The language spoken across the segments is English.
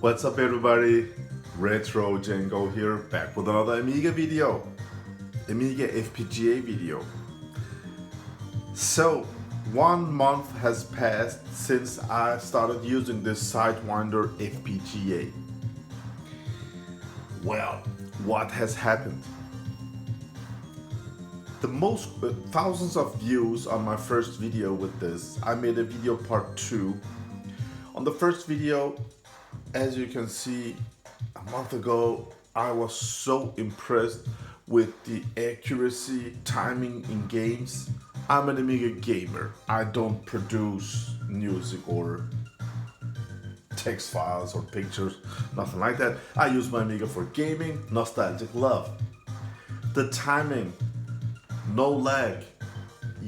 What's up everybody? Retro Django here, back with another Amiga video. Amiga FPGA video. So, 1 month has passed since I started using this Sidewinder FPGA. Well, what has happened? The most thousands of views on my first video with this. I made a video part 2. On the first video, as you can see, a month ago, I was so impressed with the accuracy, timing in games. I'm an Amiga gamer. I don't produce music or text files or pictures, nothing like that. I use my Amiga for gaming, nostalgic love. The timing, no lag,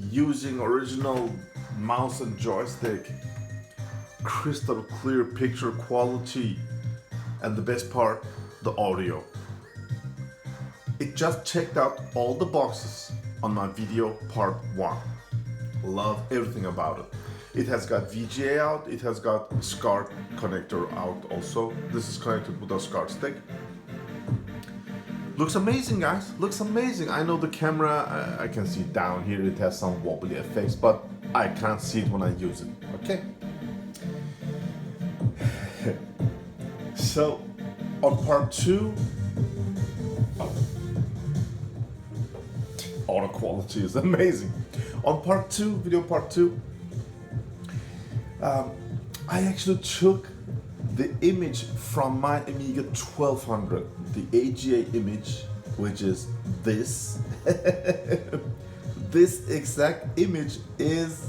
using original mouse and joystick, crystal clear picture quality, and the best part, the audio. It just checked out all the boxes on my video part 1. Love everything about it. It has got VGA out, it has got SCART connector out also. This is connected with a SCART stick. Looks amazing, guys, looks amazing. I know the camera, I can see down here, it has some wobbly effects, but I can't see it when I use it, okay? So, on part 2, audio quality is amazing. On part 2, video part 2, I actually took the image from my Amiga 1200, the AGA image, which is this. This exact image is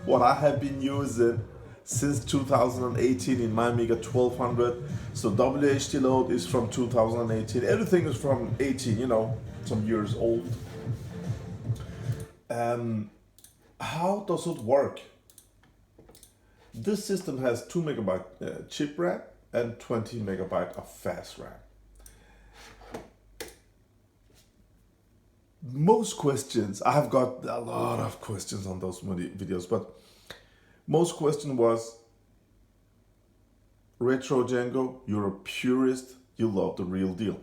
what I have been using since 2018 in my Amiga 1200. So WHD load is from 2018. Everything is from 18, you know, some years old. How does it work? This system has 2 megabyte chip RAM and 20 megabyte of fast RAM. Most questions, I have got a lot of questions on those videos, but most question was, Retro Django, you're a purist, you love the real deal.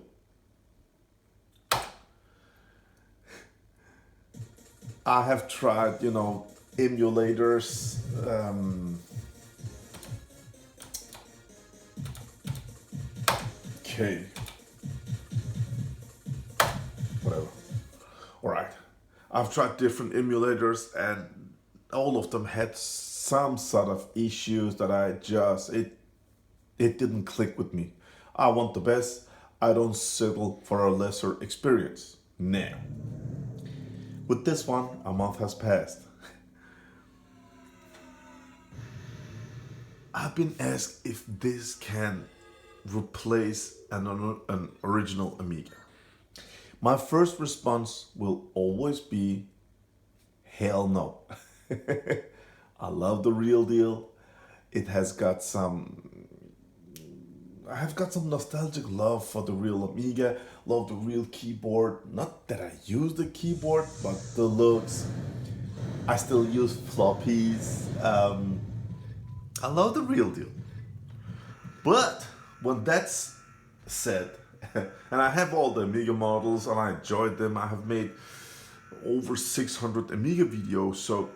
I have tried, you know, emulators, okay, whatever. All right, I've tried different emulators and all of them had some sort of issues that it didn't click with me. I want the best. I don't settle for a lesser experience. Now, with this one, a month has passed. I've been asked if this can replace an original Amiga. My first response will always be, hell no. I love the real deal. It has got I have got some nostalgic love for the real Amiga, love the real keyboard. Not that I use the keyboard, but the looks. I still use floppies. I love the real deal. But when that's said, and I have all the Amiga models and I enjoyed them, I have made over 600 Amiga videos, so,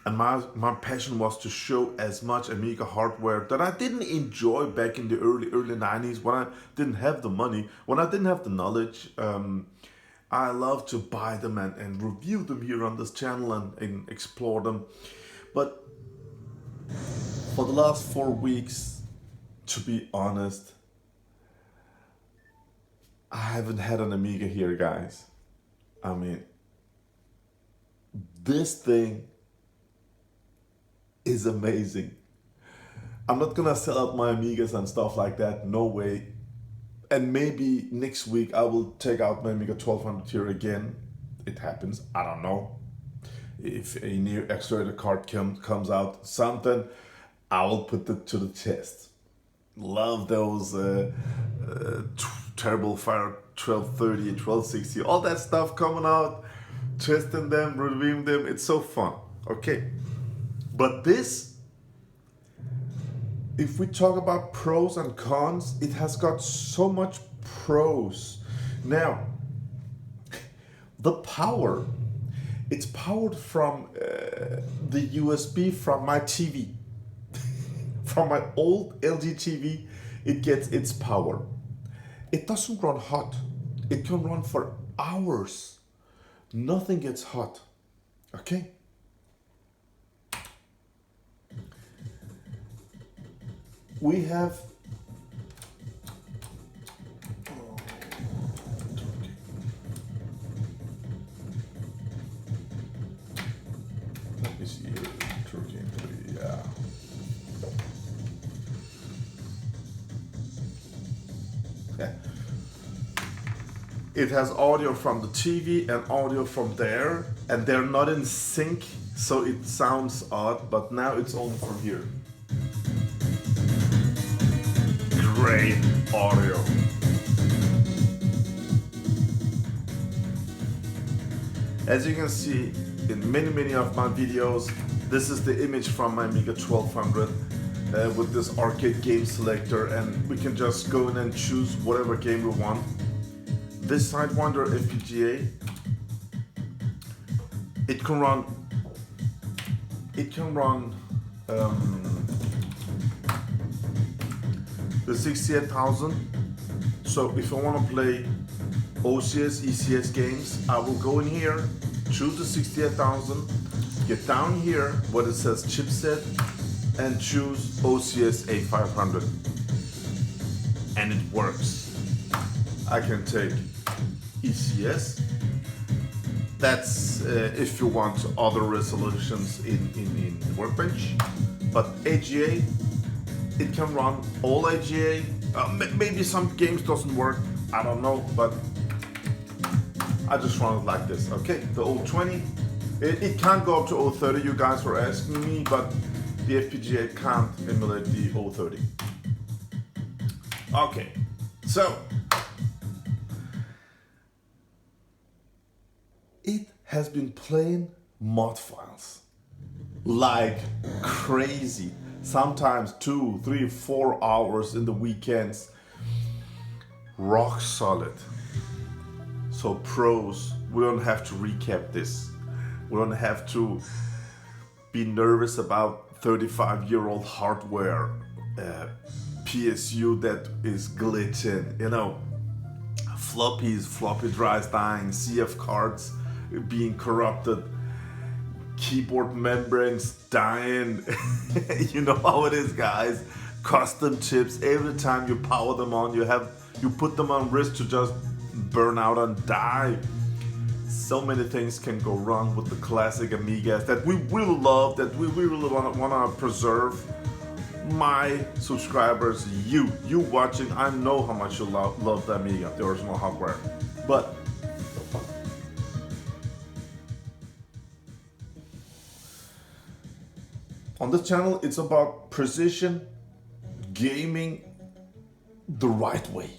and my passion was to show as much Amiga hardware that I didn't enjoy back in the early 90s when I didn't have the money, when I didn't have the knowledge. I love to buy them and review them here on this channel and explore them. But for the last 4 weeks, to be honest, I haven't had an Amiga here, guys. I mean, this thing is amazing. I'm not gonna sell out my Amigas and stuff like that, no way. And maybe next week I will take out my Amiga 1200 here again. It happens, I don't know. If a new accelerator card comes out, something, I will put it to the test. Love those Terrible Fire 1230, 1260, all that stuff coming out, testing them, reviewing them, it's so fun, okay. But this if we talk about pros and cons, it has got so much pros. Now, the power, it's powered from the USB from my TV. From my old LG TV, it gets its power. It doesn't run hot. It can run for hours. Nothing gets hot. Okay? We have let me see here. Turkey, yeah. It has audio from the TV and audio from there, and they're not in sync, so it sounds odd, but now it's only from here. Great audio. As you can see in many of my videos, this is the image from my Amiga 1200 with this arcade game selector, and we can just go in and choose whatever game we want. This Sidewinder FPGA, it can run the 68,000. So if I want to play OCS, ECS games, I will go in here, choose the 68,000, get down here where it says chipset, and choose OCS A500, and it works. I can take ECS. That's if you want other resolutions in Workbench. But AGA, it can run all AGA. Maybe some games doesn't work, I don't know, but I just run it like this. Okay, the 020, it can't go up to 030, you guys were asking me, but the FPGA can't emulate the 030. Okay, so it has been playing mod files like crazy. Sometimes 2, 3, 4 hours in the weekends. Rock solid. So pros, we don't have to recap this. We don't have to be nervous about 35-year-old hardware, PSU that is glitching, you know, floppy drives dying, CF cards being corrupted, keyboard membranes dying. You know how it is, guys. Custom chips, every time you power them on, you put them on risk to just burn out and die. So many things can go wrong with the classic Amigas that we really love, that we really want to preserve. My subscribers, you watching, I know how much you love the Amiga, the original hardware. But on this channel, it's about precision gaming the right way.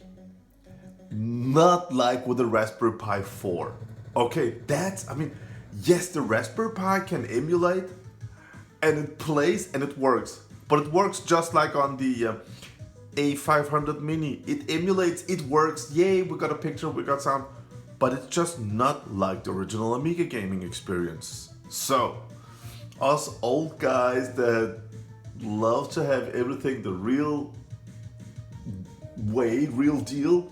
Not like with the Raspberry Pi 4. Okay, yes, the Raspberry Pi can emulate, and it plays and it works. But it works just like on the A500 Mini. It emulates, it works, yay, we got a picture, we got sound. But it's just not like the original Amiga gaming experience. So, us old guys that love to have everything the real way, real deal,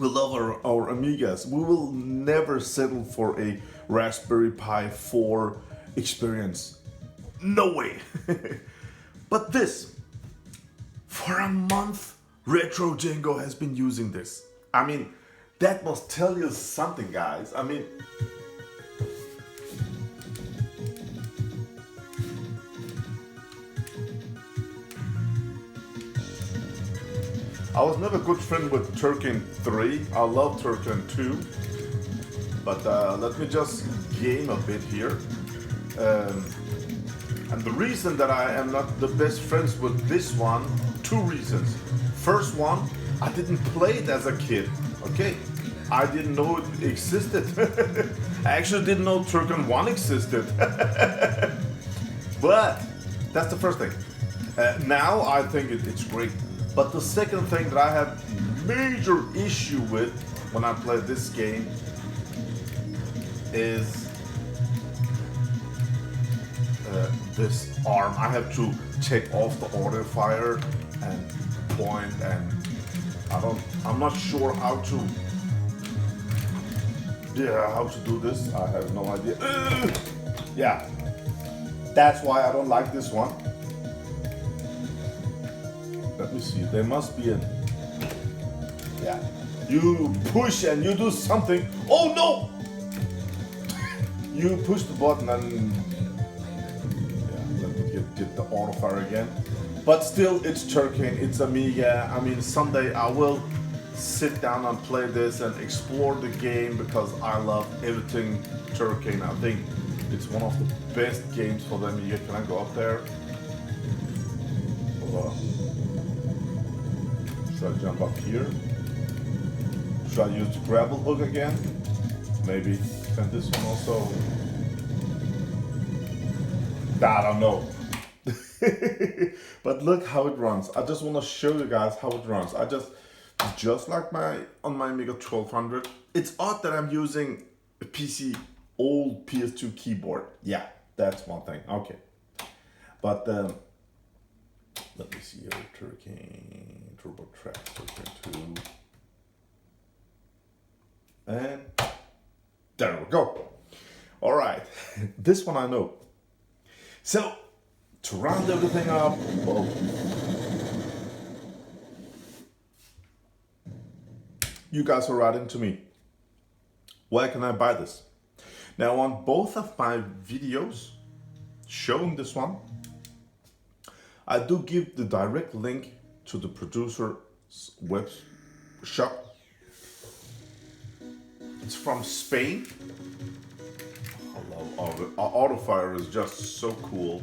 we love our Amigas. We will never settle for a Raspberry Pi 4 experience. No way. But this, for a month, Retro Django has been using this. I mean, that must tell you something, guys. I mean, I was never a good friend with Turkin 3. I love Turkin 2. But let me just game a bit here. And the reason that I am not the best friends with this one, 2 reasons. First one, I didn't play it as a kid, okay? I didn't know it existed. I actually didn't know Turkin 1 existed. But that's the first thing. Now I think it's great. But the second thing that I have major issue with when I play this game is this arm. I have to take off the audio fire and point, and I'm not sure how to do this. I have no idea. Yeah, that's why I don't like this one. Let me see, there must be a, yeah, you push and you do something. Oh no! You push the button and, yeah, let me get the auto fire again. But still, it's Turkane, it's Amiga. I mean, someday I will sit down and play this and explore the game because I love everything Turkane. I think it's one of the best games for the Amiga. Can I go up there? Hold on. Should I jump up here? Should I use the grapple hook again? Maybe. And this one also. I don't know. But look how it runs. I just want to show you guys how it runs. Just like on my Amiga 1200. It's odd that I'm using a old PS2 keyboard. Yeah, that's one thing. Okay. But let me see here. Turkane, Turbo Track, Turkane 2. And there we go. All right, this one I know. So, to round everything up, well, you guys are writing to me. Where can I buy this? Now, on both of my videos showing this one, I do give the direct link to the producer's web shop. It's from Spain. I love it. Autofire is just so cool.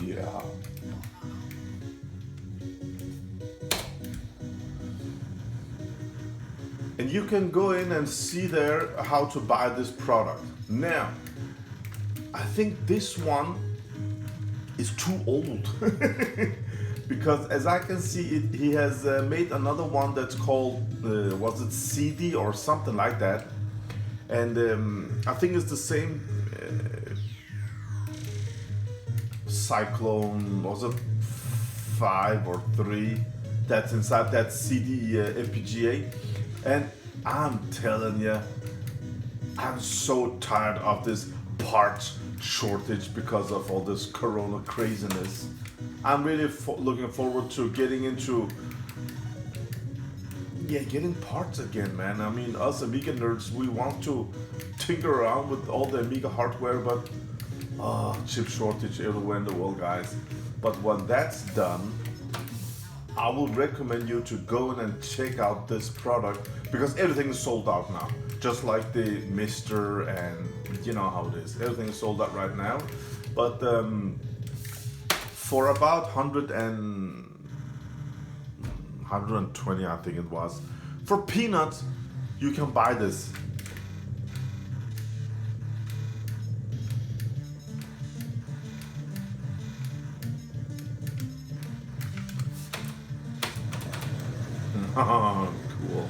Yeah. And you can go in and see there how to buy this product. Now, I think this one is too old. Because as I can see, he has made another one that's called, was it CD or something like that? And I think it's the same Cyclone, was it 5 or 3 that's inside that CD FPGA? And I'm telling you, I'm so tired of this parts shortage because of all this corona craziness. I'm really looking forward to getting into, getting parts again, man. I mean, us Amiga nerds, we want to tinker around with all the Amiga hardware, but chip shortage everywhere in the world, guys. But when that's done, I will recommend you to go in and check out this product because everything is sold out now. Just like the Mister, and you know how it is. Everything is sold out right now. But for about 120, I think it was, for peanuts, you can buy this. Cool.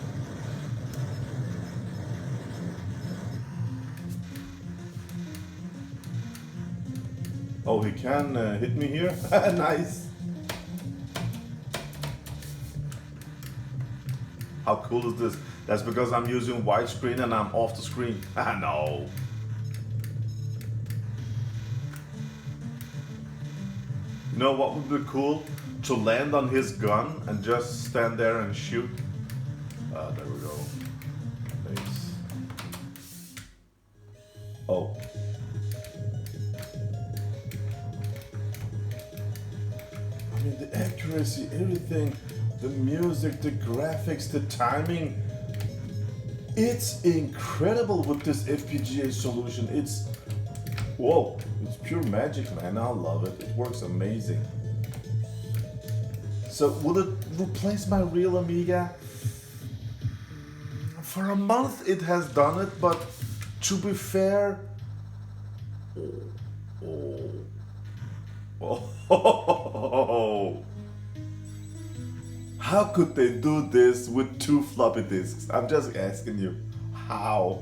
Oh, he can hit me here? Nice. How cool is this? That's because I'm using widescreen and I'm off the screen. No. You know what would be cool? To land on his gun and just stand there and shoot. There we go. Thanks. Oh. I mean, the accuracy, everything, the music, the graphics, the timing. It's incredible with this FPGA solution. It's, whoa, it's pure magic, man. I love it. It works amazing. So will it replace my real Amiga? For a month it has done it, but to be fair, Oh. How could they do this with 2 floppy disks? I'm just asking you, how?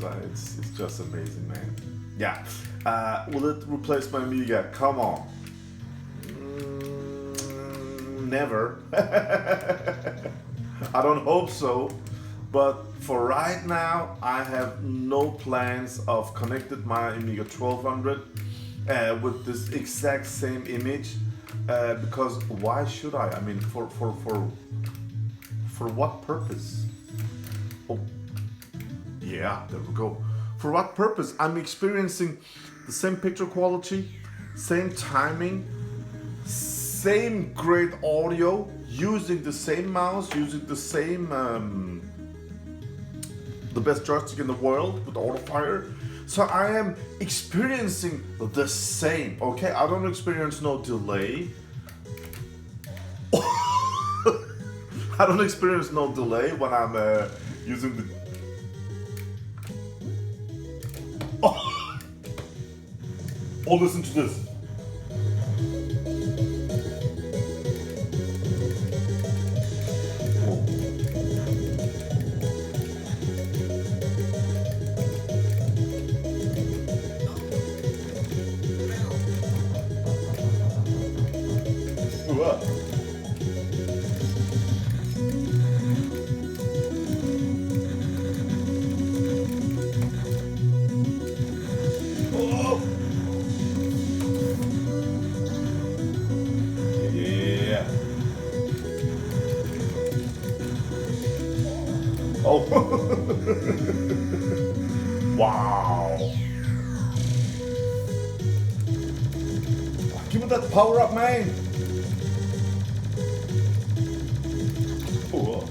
It's just amazing, man. Yeah. Will it replace my Amiga? Come on. Never. I don't hope so. But for right now, I have no plans of connecting my Amiga 1200 with this exact same image. Because why should I? I mean, for what purpose? Oh, yeah, there we go. For what purpose? I'm experiencing the same picture quality, same timing, same great audio, using the same mouse, using the same, the best joystick in the world with autofire. So I am experiencing the same, okay? I don't experience no delay. I don't experience no delay when I'm using the... Oh, listen to this. Oh. Wow. Give me that power up, man. Oh.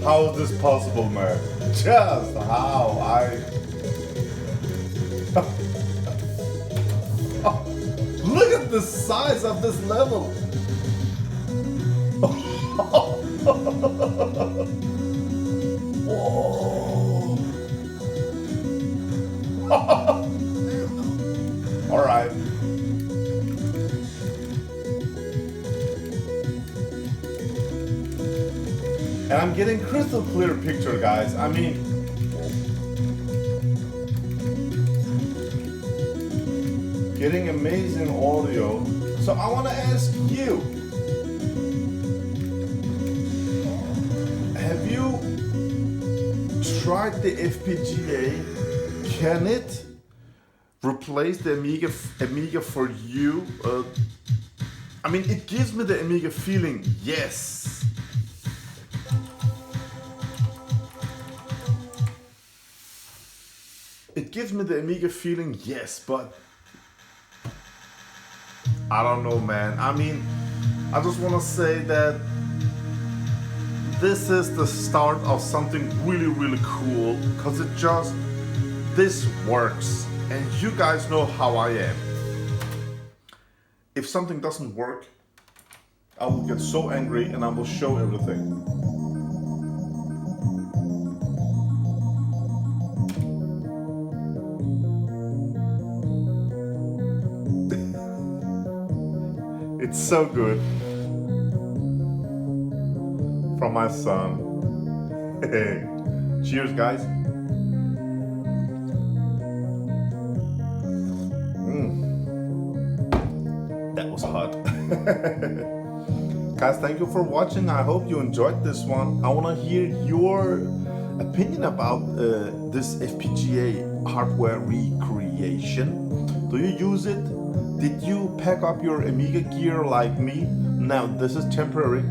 How is this possible, man? Just how Look at the size of this level. Whoa. All right. And I'm getting crystal clear picture, guys. I mean, getting amazing audio. So I want to ask you, have you tried the FPGA? Can it replace the Amiga for you? I mean, it gives me the Amiga feeling, yes. It gives me the Amiga feeling, yes, but I don't know, man. I mean, I just want to say that this is the start of something really, really cool, because this works, and you guys know how I am. If something doesn't work, I will get so angry and I will show everything. It's so good. From my son. Hey, cheers, guys. That was hot. Guys, thank you for watching. I hope you enjoyed this one. I want to hear your opinion about this FPGA hardware recreation. Do you use it? Did you pack up your Amiga gear like me? Now, this is temporary,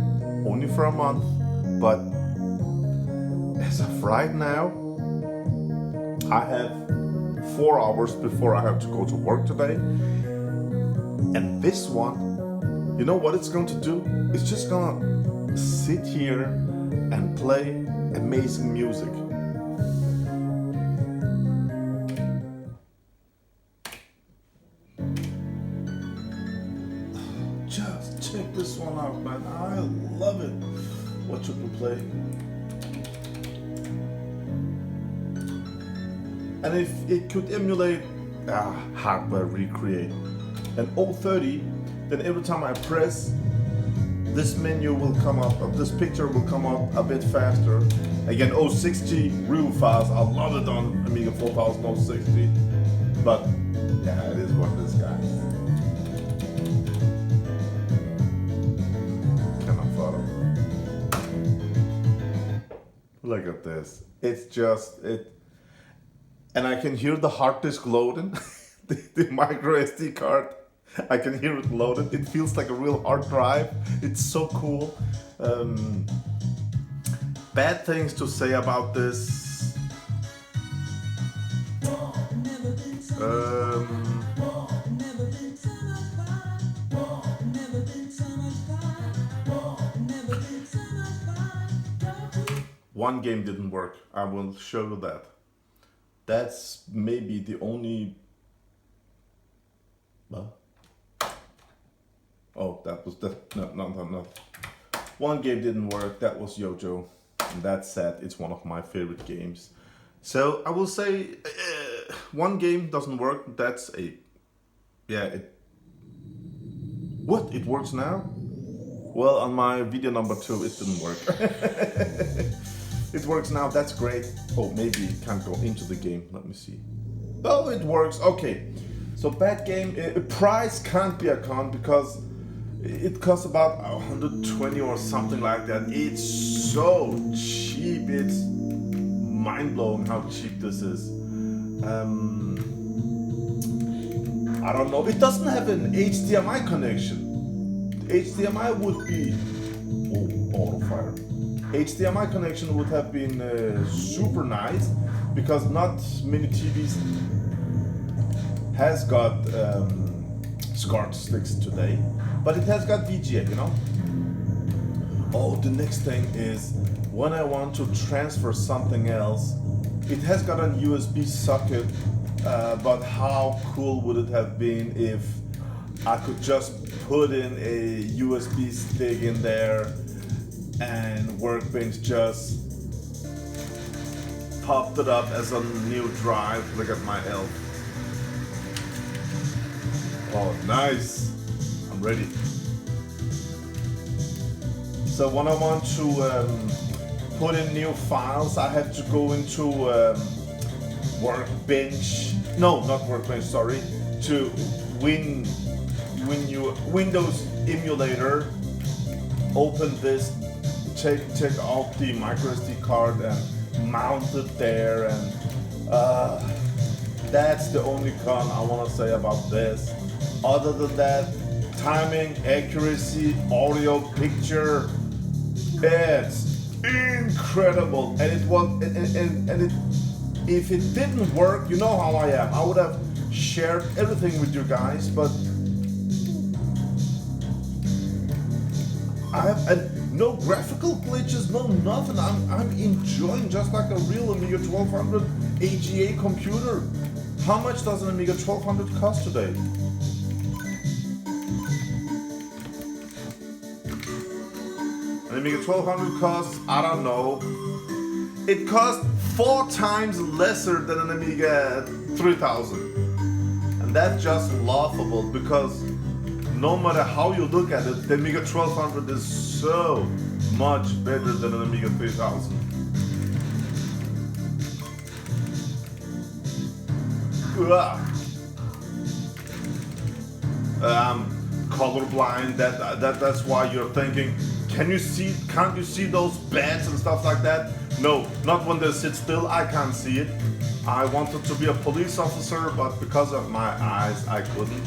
only for a month, but as of right now, I have 4 hours before I have to go to work today. And this one, you know what it's going to do? It's just gonna sit here and play amazing music. Just check this one out, man. I love it. What you can play. And if it could emulate hardware recreate an 030, then every time I press, this menu will come up, this picture will come up a bit faster. Again, 060 real fast. I love it on Amiga 4000 060. But yeah, it is what it is, guys. Cannot follow. Look at this. It's just it. And I can hear the hard disk loading, the micro SD card. I can hear it loaded. It feels like a real hard drive. It's so cool. Bad things to say about this. One game didn't work. I will show you that. That's maybe the only. Well, oh, that was the no. One game didn't work. That was JoJo. And that said, it's one of my favorite games. So I will say one game doesn't work. That's a What? It works now? Well, on my video number 2, it didn't work. It works now, that's great. Oh, maybe it can't go into the game. Let me see. Oh, it works. Okay. So bad game. Price can't be a con because it costs about 120 or something like that. It's so cheap. It's mind-blowing how cheap this is. I don't know. It doesn't have an HDMI connection. HDMI would be auto fire. HDMI connection would have been super nice because not many TVs has got SCART sticks today, but it has got VGA, you know. Oh, the next thing is when I want to transfer something else, it has got a USB socket, but how cool would it have been if I could just put in a USB stick in there and Workbench just popped it up as a new drive. Look at my elf. Oh, nice. I'm ready. So when I want to put in new files, I have to go into Workbench. No, not Workbench, sorry. To Windows emulator. Open this. Take out the microSD card and mount it there, and that's the only con I want to say about this. Other than that, timing, accuracy, audio, picture, it's incredible. And it was, if it didn't work, you know how I am. I would have shared everything with you guys, but I have no graphical glitches, no nothing. I'm enjoying just like a real Amiga 1200 AGA computer. How much does an Amiga 1200 cost today? An Amiga 1200 costs, I don't know. It costs 4 times lesser than an Amiga 3000. And that's just laughable because no matter how you look at it, the Amiga 1200 is so much better than an Amiga 3000. I'm colorblind. That's why you're thinking, can't you see those bats and stuff like that? No, not when they sit still. I can't see it. I wanted to be a police officer, but because of my eyes, I couldn't.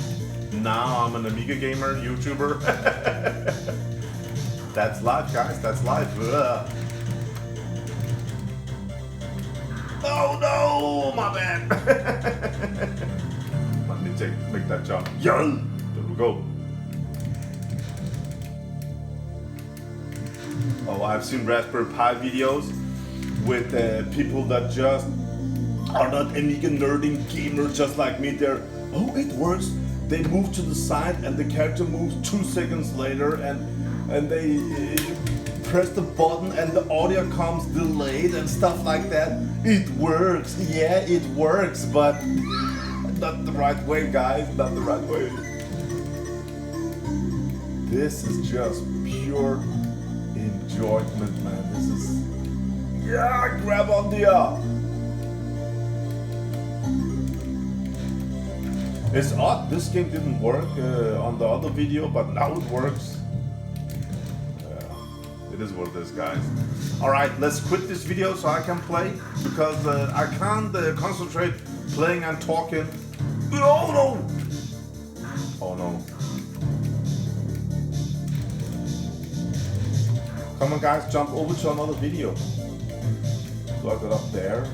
Now I'm an Amiga gamer, YouTuber. That's life, guys, that's life. Oh no, my bad. Let me make that jump. Yeah, there we go. Oh, I've seen Raspberry Pi videos with people that just are not Amiga nerding gamers just like me. They're, oh, it works. They move to the side and the character moves 2 seconds later, and they press the button and the audio comes delayed and stuff like that. It works, yeah, it works, but not the right way, guys, not the right way. This is just pure enjoyment, man. This is, yeah, grab on the It's odd, this game didn't work on the other video, but now it works. It is what it is, guys. Alright, let's quit this video so I can play, because I can't concentrate playing and talking. Oh no! Oh no. Come on, guys, jump over to another video. Plug it up there.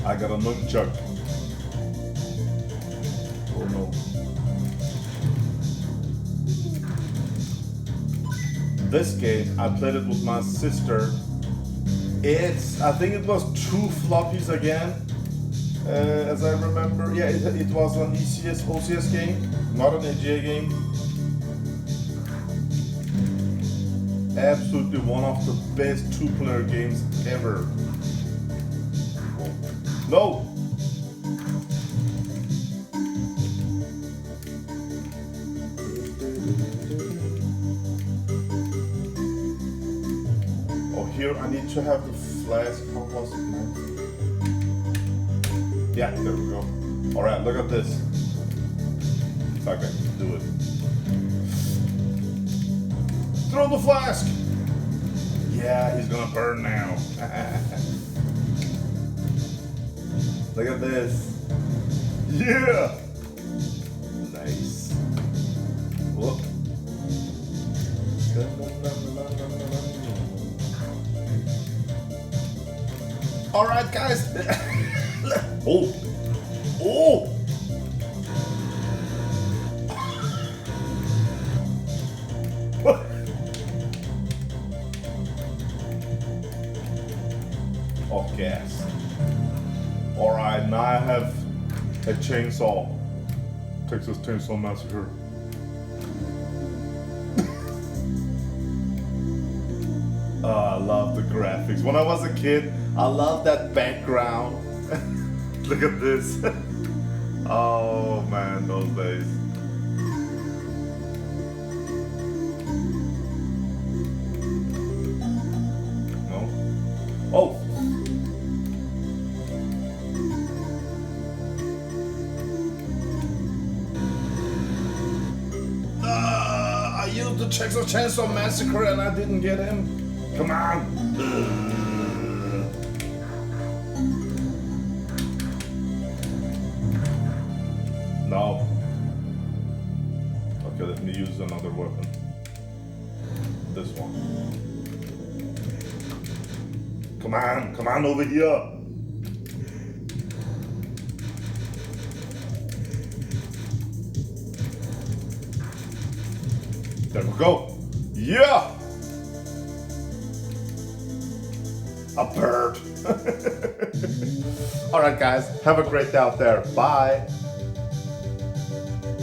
I got a nunchuck. Oh no. This game, I played it with my sister. I think it was 2 floppies again, as I remember. Yeah, it was an OCS game, not an AGA game. Absolutely one of the best 2-player games ever. No! Oh, here I need to have the flash. How was it, man? Yeah, there we go. Alright, look at this. If I can do it. Throw the flask! Yeah, he's gonna burn now. Look at this. Yeah! Nice. Whoop. Alright, guys. Oh! Oh! Off gas. Alright, now I have a chainsaw. Texas Chainsaw Massacre. I love the graphics. When I was a kid, I loved that background. Look at this. Oh man, those days. No? Oh! I used the Texas Chainsaw Massacre and I didn't get him. Come on! No. Okay, let me use another weapon. This one. Come on over here! There we go. Yeah! A bird. Alright guys, have a great day out there. Bye.